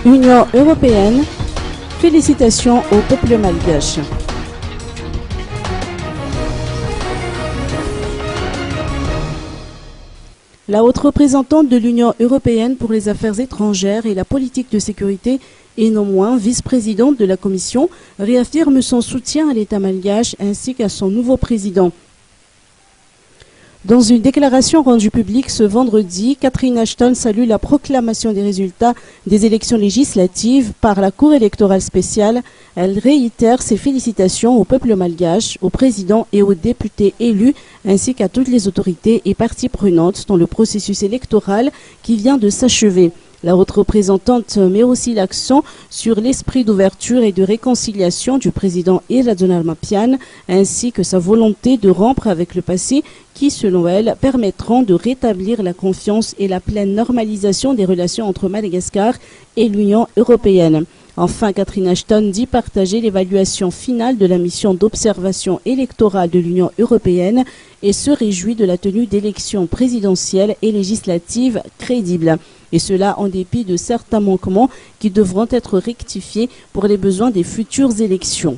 Union européenne, félicitations au peuple malgache. La haute représentante de l'Union européenne pour les affaires étrangères et la politique de sécurité et non moins vice-présidente de la Commission réaffirme son soutien à l'État malgache ainsi qu'à son nouveau président. Dans une déclaration rendue publique ce vendredi, Catherine Ashton salue la proclamation des résultats des élections législatives par la Cour électorale spéciale. Elle réitère ses félicitations au peuple malgache, au président et aux députés élus, ainsi qu'à toutes les autorités et parties prenantes dans le processus électoral qui vient de s'achever. La haute représentante met aussi l'accent sur l'esprit d'ouverture et de réconciliation du président Iradjonan Mapian, ainsi que sa volonté de rompre avec le passé qui, selon elle, permettront de rétablir la confiance et la pleine normalisation des relations entre Madagascar et l'Union européenne. Enfin, Catherine Ashton dit partager l'évaluation finale de la mission d'observation électorale de l'Union européenne et se réjouit de la tenue d'élections présidentielles et législatives crédibles. Et cela en dépit de certains manquements qui devront être rectifiés pour les besoins des futures élections.